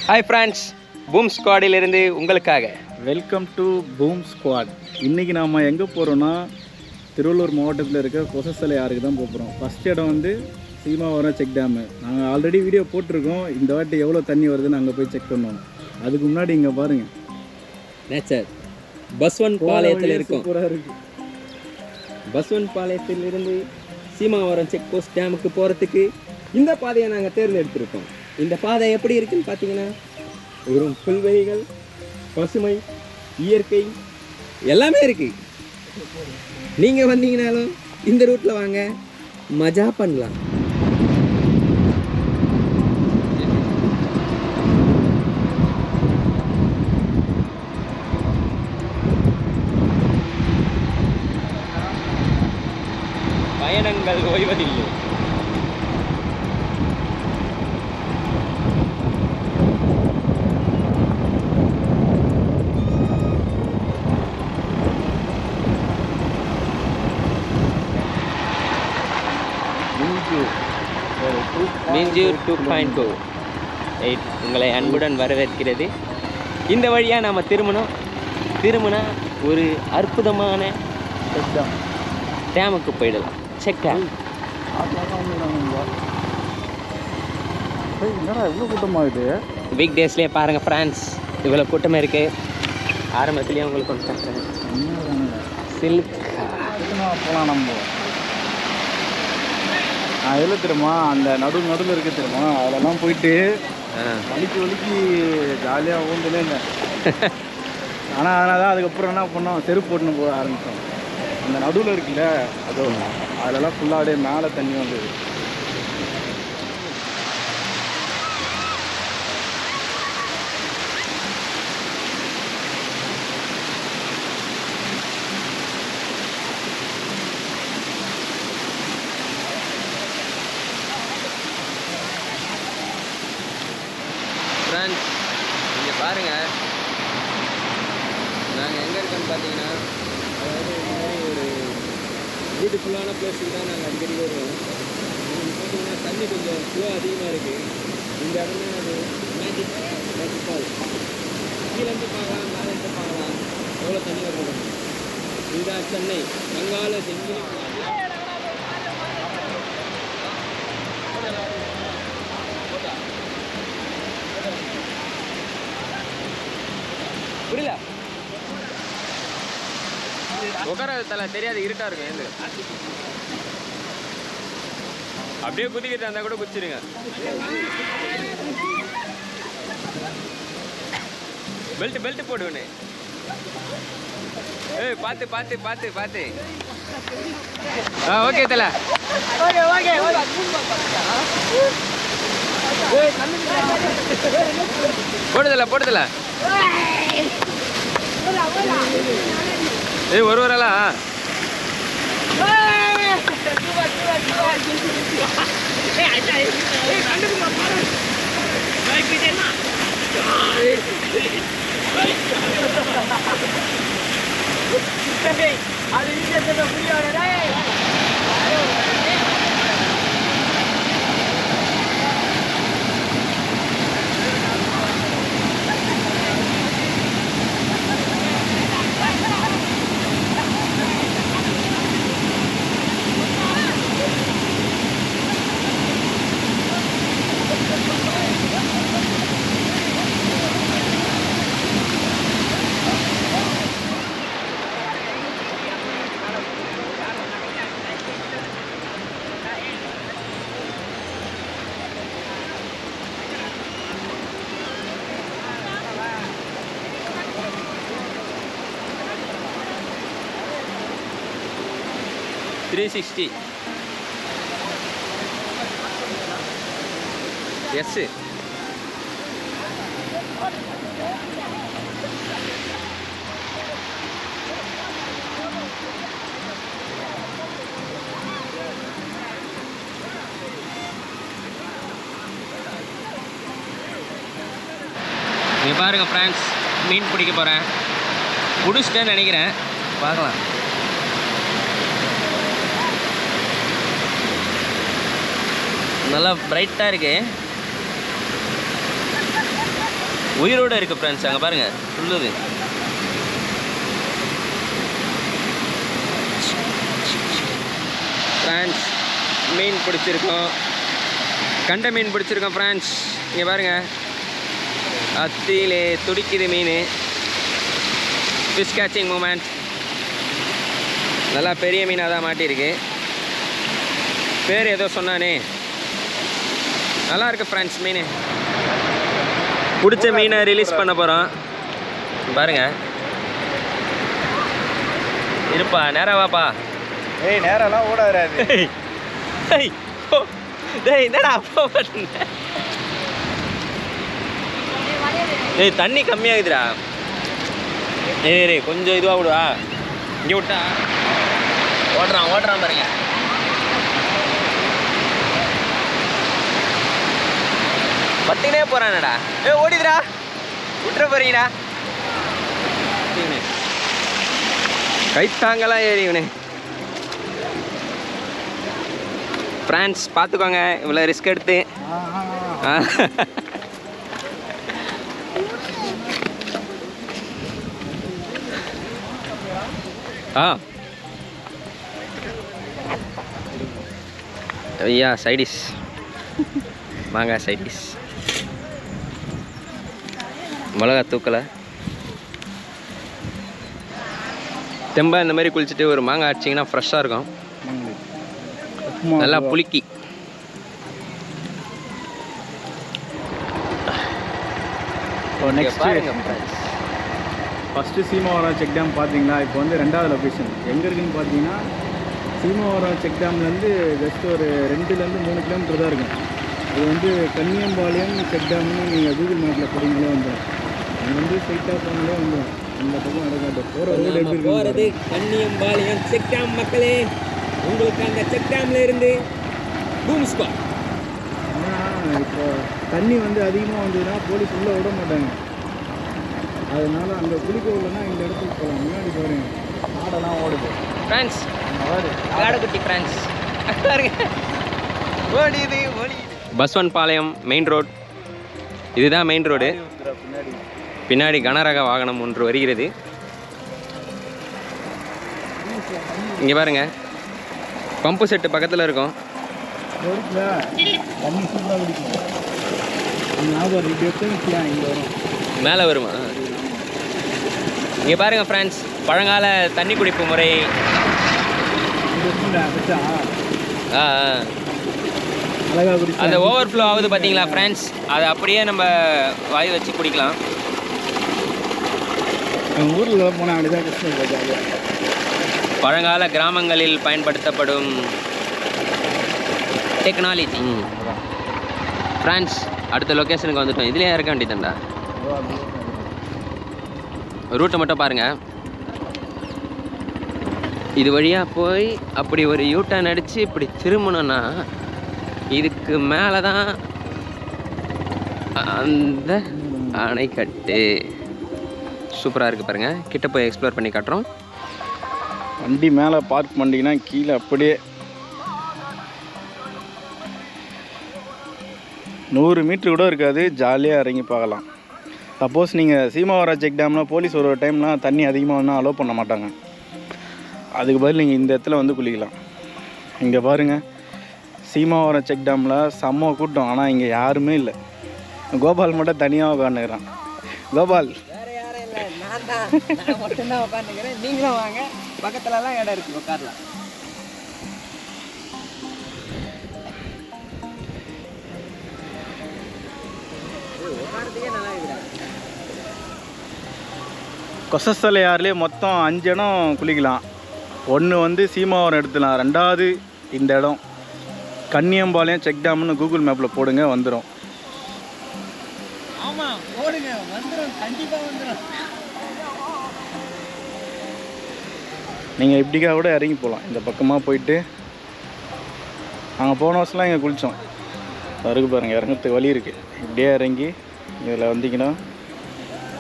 Hi friends, boom ஸ்குவாடிலிருந்து உங்களுக்காக welcome to boom squad. இன்றைக்கி நாம் எங்கே போகிறோன்னா திருவள்ளூர் மாவட்டத்தில் இருக்க கொசஸ்தலை ஆறுக்கு தான் போகிறோம். ஃபஸ்ட் இடம் வந்து சீமாவரம் செக் டேமு. நாங்கள் ஆல்ரெடி வீடியோ போட்டிருக்கோம். இந்த வாட்டி எவ்வளோ தண்ணி வருதுன்னு அங்கே போய் செக் பண்ணோம். அதுக்கு முன்னாடி இங்கே பாருங்கள், நேச்சர் பஸ்வன் பாளையத்தில் இருக்கும். சூப்பராக இருக்குது. பஸ்வன் பாளையத்திலிருந்து சீமாவரம் செக் போஸ்ட் டேமுக்கு போகிறதுக்கு இந்த பாதையை நாங்கள் தேர்ந்தெடுத்திருக்கோம். இந்த பாதை எப்படி இருக்குன்னு பார்த்தீங்கன்னா, வெறும் புல்வெளிகள், பசுமை, இயற்கை எல்லாமே இருக்குது. நீங்கள் வந்தீங்கனாலும் இந்த ரூட்டில் வாங்க, மஜா பண்ணலாம். பயணங்கள் ஓய்வதில்லை. மீஞ்சூர் 2.28 உங்களை அன்புடன் வரவேற்கிறது. இந்த வழியாக நாம் திரும்பினா ஒரு அற்புதமான டேமுக்கு போயிடலாம். Check dam. என்னடா எவ்வளோ கூட்டமாகுது? வீக் டேஸ்லேயே பாருங்கள் ஃப்ரெண்ட்ஸ், இவ்வளோ கூட்டமாக இருக்குது. ஆரம்பத்துலேயே உங்களுக்கு கொண்டு காட்டுறேன். சில்க் போகலாம் நம்ம. நான் எதில் தெரியுமா, அந்த நடுவில் இருக்க தெரியுமா, அதெல்லாம் போயிட்டு வலிக்கு ஜாலியாக ஊந்துலே இருந்தேன். ஆனால் அதனால் தான் அதுக்கப்புறம் என்ன பண்ணோம், செருப்பு போட்டுன்னு போக ஆரம்பித்தோம். அந்த நடுவில் இருக்குல்ல, அது அதிலலாம் ஃபுல்லாக அப்படியே மேலே தண்ணி வந்தது. ஃப்ரெண்ட்ஸ், இங்கே பாருங்கள், நாங்கள் எங்கே இருக்கோன்னு பார்த்தீங்கன்னா, அதாவது இந்த மாதிரி ஒரு பியூட்டிஃபுல்லான பிளேஸுக்கு தான் நாங்கள் அடிக்கடி வருவோம். இங்கே பார்த்தீங்கன்னா தண்ணி கொஞ்சம் ஃப்ளோ அதிகமாக இருக்குது. இந்த இடம் தான் அது மேஜிக் ஃபால். கீழேருந்து பார்க்கலாம், மேலேருந்து பார்க்கலாம், எவ்வளோ தண்ணி வருது. இதுதான் சென்னை வங்காள செங்கிலி. புரியல, உட்கார தலை தெரியாது, இருட்டா இருக்கும். ஏந்து அப்படியே குதிக்கிட்டு இருந்தா கூட குச்சிருங்க. பெல்ட் போடுவேனே. ஏய், பார்த்து. ஓகே தலை. போடுதல. ஏய், ஒரு வரலா. $360. எஸ். இங்கே பாருங்க ஃப்ரெண்ட்ஸ், மீன் பிடிக்க போகிறேன். பிடிச்சிட்டேன்னு நினைக்கிறேன், பார்க்கலாம். நல்லா பிரைட்டாக இருக்குது. உயிரோடு இருக்குது ஃப்ரெண்ட்ஸ். அங்கே பாருங்கள் சொல்லுது. ஃப்ரெண்ட்ஸ் மீன் பிடிச்சிருக்கோம், கண்ட மீன் பிடிச்சிருக்கோம் ஃப்ரெண்ட்ஸ். இங்கே பாருங்கள் அத்தியிலே துடிக்குது மீன். Fish caching moment. நல்லா பெரிய மீனாக தான் மாட்டியிருக்கு. பேர் ஏதோ சொன்னானே, நல்லா இருக்கு ஃப்ரெண்ட்ஸ் மீன். பிடிச்ச மீனை ரிலீஸ் பண்ண போகிறோம். பாருங்க இருப்பா, நேராக வாப்பா. ஏய் நேரெல்லாம் ஓட வராது. டேய் என்னடா அப்போ ஏய் தண்ணி கம்மியாகுதுடா. ஏய் கொஞ்சம் இதுவாக விடுவா. இங்கே விட்டா ஓடுறான் பாருங்க. பத்தினே போகிறானடா. ஓடிதுடா, விட்டுற போறீங்கடா. கைத்தாங்கலாம் ஏறி இவனே. ஃப்ரெண்ட்ஸ் பார்த்துக்கோங்க இவ்வளோ ரிஸ்க் எடுத்து. ஐயா சைடிஷ் மாங்காய் சைடிஷ். மிளகா தூக்கலை தெம்பா இந்த மாதிரி குளிச்சுட்டு ஒரு மாங்காய் அடிச்சிங்கன்னா ஃப்ரெஷ்ஷாக இருக்கும். நல்லா புளிக்கி. ஃபஸ்ட்டு சீமாவரம் செக் டேம் பார்த்தீங்களா? இப்போ வந்து 2வது லொக்கேஷன் எங்கே இருக்குதுன்னு பார்த்தீங்கன்னா, சீமாவரம் செக் டேம்லேருந்து ஜஸ்ட் ஒரு 2-3 கிலோமீட்டர் தான் இருக்கும். இது வந்து கன்னியம்பாளையம் செக் டேம்னு நீங்கள் கூகுள் மேப்பில் போகிறீங்களே வந்துடும். அங்கே வந்து ஸ்ட்ரைட்டாக போனாலே வந்துடும். இந்த பக்கம் நடக்காது. போகிற ரோடு எப்படி போகிறது கன்னியம்பாளையம் செக் டேம். மக்களே உங்களுக்கு அந்த செக் டேமில் இருந்து பூம் ஸ்பாட். ஆனால் இப்போ தண்ணி வந்து அதிகமாக வந்ததுன்னா போலீஸ் உள்ளே விட மாட்டாங்க. அதனால் அங்கே குளிக்க விடலன்னா இந்த இடத்துக்கு போகலாம். முன்னாடி பாருங்க ஆடெல்லாம் ஓடுது ஃப்ரெண்ட்ஸ். ஆடக்குட்டி ஃப்ரெண்ட்ஸ் ஓடிது. Baswanpalayam main road. இதுதான் மெயின் ரோடு. பின்னாடி கனரக வாகனம் ஒன்று வருகிறது. இங்கே பாருங்க பம்பு செட்டு பக்கத்தில் இருக்கும். மேலே வருமா? இங்கே பாருங்க ஃப்ரெண்ட்ஸ் பழங்கால தண்ணி குடிப்பு முறை. அந்த ஓவர்ஃப்ளோ ஆகுது பார்த்தீங்களா ஃப்ரெண்ட்ஸ்? அதை அப்படியே நம்ம வாய் வச்சு குடிக்கலாம். ஊரில் போனால் அப்படிதான். பழங்கால கிராமங்களில் பயன்படுத்தப்படும் டெக்னாலஜி. ஃப்ரெண்ட்ஸ் அடுத்த லொக்கேஷனுக்கு வந்துட்டோம். இதுலேயே இருக்க வேண்டியதுண்டா. ரூட்டை மட்டும் பாருங்கள். இது வழியாக போய் அப்படி ஒரு யூட்டர்ன் அடித்து இப்படி திரும்பணுன்னா இதுக்கு மேலே தான் அந்த அணைக்கட்டு. சூப்பராக இருக்குது பாருங்கள். கிட்ட போய் எக்ஸ்ப்ளோர் பண்ணி காட்டுறோம். வண்டி மேலே பார்க் பண்ணிங்கன்னா கீழே அப்படியே 100 மீட்ரு கூட இருக்காது. ஜாலியாக இறங்கி பார்க்கலாம். சப்போஸ் நீங்கள் சீமாவரம் செக் டேமில் போலீஸ் ஒரு டைம்லாம் தண்ணி அதிகமாக வந்தால் அலோவ் பண்ண மாட்டாங்க. அதுக்கு பதில் நீங்கள் இந்த இடத்துல வந்து குளிக்கலாம். இங்கே பாருங்கள் சீமாவரம் செக் டேமில் செம்ம கூட்டம். ஆனால் இங்கே யாருமே இல்லை. கோபால் மட்டும் தனியாக உட்காந்துக்கிறான். கோபால் வேறு யாரும் இல்லை, நான் மட்டும்தான் உட்காந்துக்கிறேன். நீங்களும் வாங்க, பக்கத்துலலாம் இடம் இருக்குது உட்காரலாம். கொசஸ்தலையார்லேயே மொத்தம் 5 இடம் குளிக்கலாம். ஒன்று வந்து சீமாவரம் எடுத்துலாம். 2வது இந்த இடம் கன்னியம்பாளையம் செக் டேம்னு கூகுள் மேப்பில் போடுங்க, வந்துடும். ஆமாம் போடுங்க, வந்துடும், கண்டிப்பாக வந்துடும். நீங்கள் இப்படிக்கா கூட இறங்கி போகலாம். இந்த பக்கமாக போயிட்டு நாங்கள் போன வருஷம்லாம் இங்கே குளித்தோம். இருக்கு பாருங்கள், இறங்கிறதுக்கு வழி இருக்குது. இப்படியே இறங்கி இதில் வந்தீங்கன்னா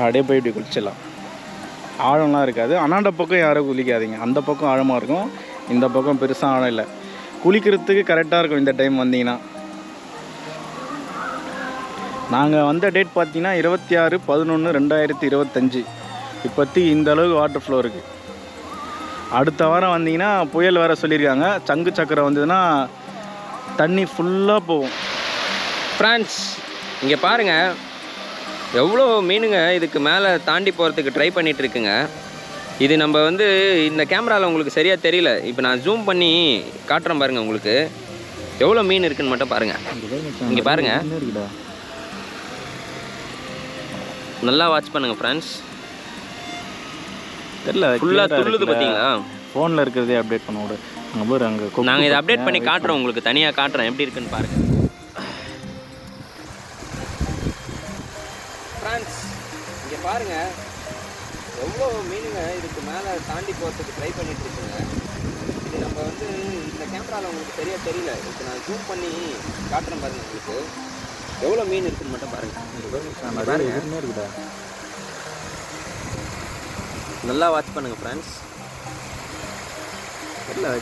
அப்படியே போய் இப்படி குளிச்சிடலாம். ஆழம்லாம் இருக்காது. அண்ணாண்ட பக்கம் யாரும் குளிக்காதீங்க. அந்த பக்கம் ஆழமாக இருக்கும், இந்த பக்கம் பெருசாக ஆழம் இல்லை. குளிக்கிறதுக்கு கரெக்டாக இருக்கும் இந்த டைம் வந்தீங்கன்னா. நாங்கள் வந்த டேட் பார்த்தீங்கன்னா 26/11/2025. இப்போத்தி இந்த அளவுக்கு வாட்டர் ஃப்ளோ இருக்குது. அடுத்த வாரம் வந்தீங்கன்னா புயல் வேறு சொல்லியிருக்காங்க. சங்கு சக்கரம் வந்ததுன்னா தண்ணி ஃபுல்லாக போகும். ஃப்ரெண்ட்ஸ் இங்கே பாருங்கள் எவ்வளோ மீனுங்க இதுக்கு மேலே தாண்டி போகிறதுக்கு ட்ரை பண்ணிகிட்டு இருக்குங்க. இது நம்ம வந்து இந்த கேமராவில் உங்களுக்கு சரியாக தெரியல. இப்போ நான் ஜூம் பண்ணி காட்டுறேன் பாருங்கள், உங்களுக்கு எவ்வளோ மீன் இருக்குன்னு மட்டும் பாருங்கள். இங்கே பாருங்கள், நல்லா வாட்ச் பண்ணுங்கள் ஃப்ரெண்ட்ஸ். தெரியல ஃபுல்லாக துள்ளுது பார்த்தீங்களா? ஃபோனில் இருக்கிறதே அப்டேட் பண்ண விட அங்கே நாங்கள் இதை அப்டேட் பண்ணி காட்டுறோம், உங்களுக்கு தனியாக காட்டுறேன் எப்படி இருக்குன்னு பாருங்கள். ஃப்ரெண்ட்ஸ் இங்கே பாருங்கள் எவ்வளோ மீனுங்க இதுக்கு மேலே தாண்டி போகிறதுக்கு ட்ரை பண்ணிட்டு இருக்குங்க. இது நம்ம வந்து இந்த கேமராவில் உங்களுக்கு சரியாக தெரியல. இப்போ நான் ஜூம் பண்ணி காட்டுறேன் பாருங்கள், உங்களுக்கு எவ்வளோ மீன் இருக்குன்னு மட்டும் பாருங்கள். இருக்குதா? நல்லா வாட்ச் பண்ணுங்கள் ஃப்ரெண்ட்ஸ்.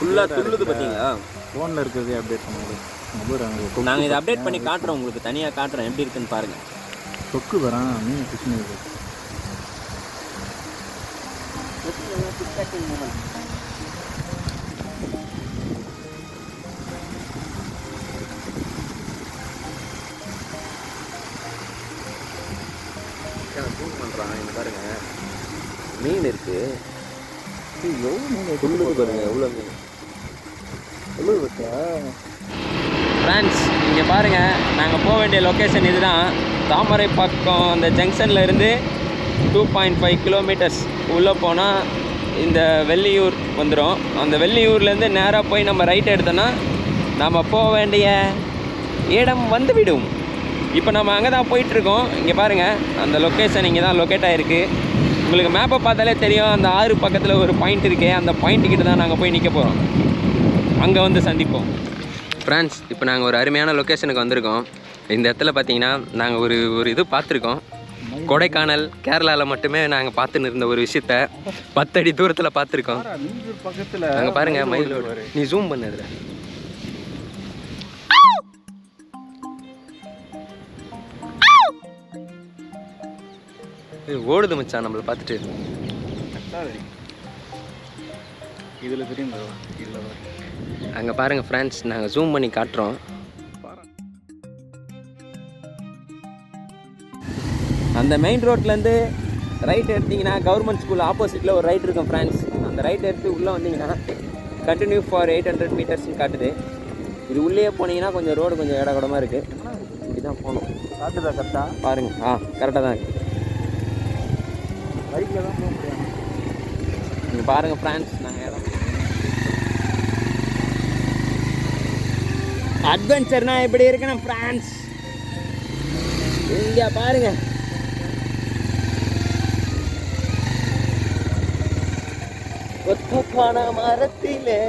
ஃபுல்லாக துள்ளுது பார்த்தீங்களா? ஃபோனில் இருக்கிறதே அப்டேட் பண்ணுவோம். நாங்கள் இதை அப்டேட் பண்ணி காட்டுறோம், உங்களுக்கு தனியாக காட்டுறோம் எப்படி இருக்குன்னு பாருங்கள். தொக்கு வரான் மீன் கிருஷ்ண இருக்குது. ஜூம் பண்ணுறான், இங்கே பாருங்க மீன் இருக்குது. எவ்வளோ மீன் துள்ளுது பாருங்க, எவ்வளோ மீன் எவ்வளோ இருக்கா? ஃப்ரெண்ட்ஸ் இங்கே பாருங்கள் நாங்கள் போக வேண்டிய லொக்கேஷன் இதுதான். தாமரை பக்கம் அந்த ஜங்ஷனில் இருந்து 2.5 கிலோமீட்டர்ஸ் உள்ளே போனால் இந்த வெள்ளியூர் வந்துடும். அந்த வெள்ளியூர்லேருந்து நேராக போய் நம்ம ரைட் எடுத்தோன்னா நம்ம போக வேண்டிய இடம் வந்துவிடும். இப்போ நம்ம அங்கே தான் போயிட்டுருக்கோம். இங்கே பாருங்கள் அந்த லொக்கேஷன் இங்கே தான் லொக்கேட் ஆகிருக்கு. உங்களுக்கு மேப்பை பார்த்தாலே தெரியும். அந்த ஆறு பக்கத்தில் ஒரு பாயிண்ட் இருக்கே, அந்த பாயிண்ட்டுக்கிட்ட தான் நாங்கள் போய் நிற்க போகிறோம். அங்கே வந்து சந்திப்போம். ஃப்ரெண்ட்ஸ் இப்போ நாங்கள் ஒரு அருமையான லொக்கேஷனுக்கு வந்திருக்கோம். இந்த இடத்துல பார்த்தீங்கன்னா நாங்கள் ஒரு இது பார்த்துருக்கோம். கொடைக்கானல் கேரளாவில் மட்டுமே நாங்கள் பார்த்துன்னு இருந்த ஒரு விஷயத்த 10 அடி தூரத்தில் பார்த்துருக்கோம். பக்கத்தில் அங்கே பாருங்கள் மயிலோடு. நீ ஜூம் பண்ணதில் ஓடுது மச்சான் நம்மளை பார்த்துட்டு. இதில் தெரியும் இதில் அங்கே பாருங்கள் ஃப்ரெண்ட்ஸ், நாங்கள் ஜூம் பண்ணி காட்டுறோம். அந்த மெயின் ரோட்லேருந்து ரைட் எடுத்திங்கன்னா கவர்மெண்ட் ஸ்கூல் ஆப்போசிட்டில் ஒரு ரைட் இருக்கும் ஃப்ரெண்ட்ஸ். அந்த ரைட் எடுத்து உள்ளே வந்தீங்கன்னா கண்டினியூ ஃபார் 800 மீட்டர்ஸ்னு காட்டுது. இது உள்ளே போனீங்கன்னா கொஞ்சம் ரோடு கொஞ்சம் இடக்கூடமாக இருக்குது. இப்படி தான் போகணும். காட்டுதா கரெக்டாக? பாருங்கள், கரெக்டாக தான் இருக்குது. பைக்கில் தான் போக முடியும். நீங்கள் பாருங்கள் ஃப்ரெண்ட்ஸ், நாங்கள் இடம் அட்வென்ச்சர்னா எப்படி இருக்குன்னு ஃப்ரெண்ட்ஸ் இங்கே பாருங்கள். கொத்தப்பான மரத்திலே